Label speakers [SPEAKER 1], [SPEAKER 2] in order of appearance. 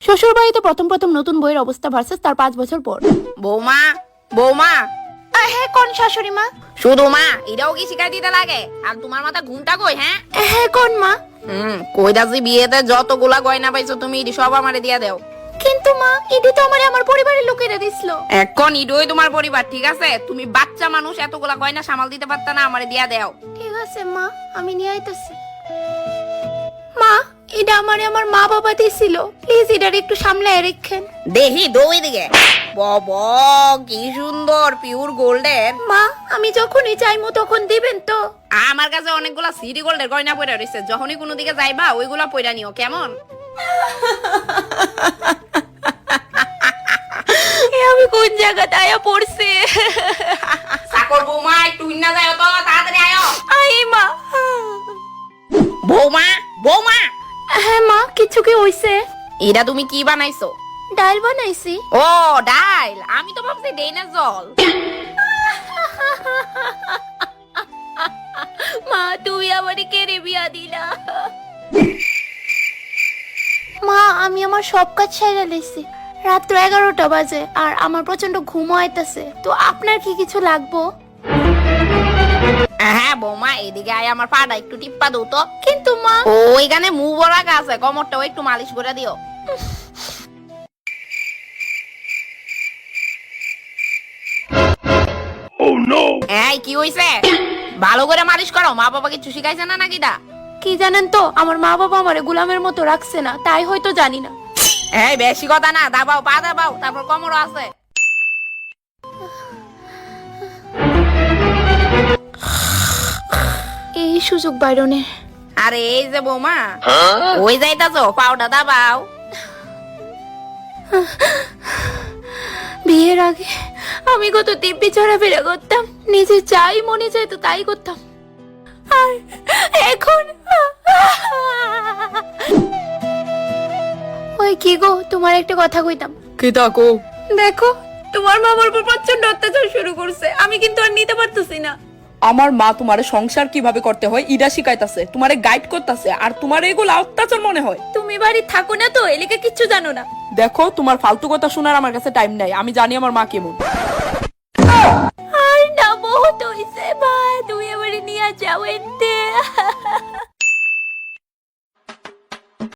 [SPEAKER 1] শ্বশুর বাড়িতে প্রথম প্রথম নতুন বইয়ের অবস্থা ভার্সেস তার 5 বছর পর।
[SPEAKER 2] বৌমা বৌমা
[SPEAKER 1] হ্যাঁ কোন শাশুড়ি মা?
[SPEAKER 2] শুধু মা এটাও কি শিখাই দিতে লাগে? আর তোমার মাথা ঘুমটা কই?
[SPEAKER 1] হ্যাঁ কোন মা?
[SPEAKER 2] কইতাছি বিয়েতে যতগুলা গয়না পাইছো তুমি এটি সব আমারে দিয়া দাও।
[SPEAKER 1] কিন্তু মা এটি তো আমার পরিবারের লোকেরা দিছিল।
[SPEAKER 2] এখন ইডোই তোমার পরিবার, ঠিক আছে? তুমি বাচ্চা মানুষ, এতগুলা গয়না সামাল দিতে পারতা না? আমারে দিয়া দাও।
[SPEAKER 1] ঠিক আছে মা, আমি নিয়ে আইতাছি। মা এটা আমার মা বাবা দিছিল, প্লিজ এটার একটু সামলায় রাখেন।
[SPEAKER 2] দেখি দই দিকে বাবা কি সুন্দর পিওর গোল্ডের।
[SPEAKER 1] মা আমি যখনই চাইমু তখন দিবেন তো?
[SPEAKER 2] আমার কাছে অনেকগুলা সিটি গোল্ডের গয়না পড়ে রয়েছে, যখনই কোনো দিকে যাইবা ওইগুলা পয়রা নিও, কেমন?
[SPEAKER 1] আমি কোন জায়গাতে আয়া পড়ছি?
[SPEAKER 2] সাকর বৌমা একটু না যাও তো, তাড়াতাড়ি আয়ো।
[SPEAKER 1] আই মা।
[SPEAKER 2] বৌমা বৌমা
[SPEAKER 1] হ্যাঁ মা, কিছু কি হইছে?
[SPEAKER 2] এটা তুমি কি বানাইছো?
[SPEAKER 1] ডাল বানাইছি।
[SPEAKER 2] ও ডাইল, আমি তো ভাবছি ডেনা জল।
[SPEAKER 1] মা তুমি আমারে কেড়ে বিয়া দিলা। মা আমি আমার সব কাজ সেরে লইছি, রাত 11টা বাজে আর আমার প্রচন্ড ঘুম আইতাছে, তো আপনার কি কিছু লাগবো?
[SPEAKER 2] হ্যাঁ বৌমা এদিকে আয়, আমার পাটা একটু টিপ্পা দাও তো।
[SPEAKER 1] কিন্তু মা
[SPEAKER 2] ওইখানে মুভ রাখা আছে, কোমরটাও একটু মালিশ করে দিও। এই কি হইছে? ভালো করে মালিশ করো, মা বাবা কিছু শিখাইছে না নাকি?
[SPEAKER 1] কি জানেন তো, আমার মা বাবা আমারে গোলামের মতো রাখছে না, তাই হয়তো জানি না।
[SPEAKER 2] এই বেশি কথা না, দাবাও পা দাবাও, তারপর কোমরও আছে।
[SPEAKER 1] এই সুযোগ বাইরনের।
[SPEAKER 2] আরে এই যে বৌমা ওই যাইতাছো, পাউডার দাবাও।
[SPEAKER 1] বিয়ের আগে আমি কত দিব্যি চড়াফেরা করতাম, নিজে যাই মনে চাইতো তাই করতাম, আর এখন ওই কি গো, তোমার একটা কথা কইতাম।
[SPEAKER 3] কি তাকো?
[SPEAKER 1] দেখো তোমার মা আমার উপর প্রচন্ড অত্যাচার শুরু করছে, আমি কিন্তু আর নিতে পারতেছি না।
[SPEAKER 3] আমার মা তোমারে সংসার কিভাবে করতে হয় ইডা শিখাইতাছে, তোমারে গাইড করতেছে, আর তোমার এগুলো অত্যাচার মনে হয়।
[SPEAKER 1] তুমি বাড়ি থাকো না তো, এলাকা কিচ্ছু জানো না।
[SPEAKER 3] দেখো তোমার ফালতু কথা শোনার আমার কাছে টাইম নাই, আমি জানি আমার মা কেমন।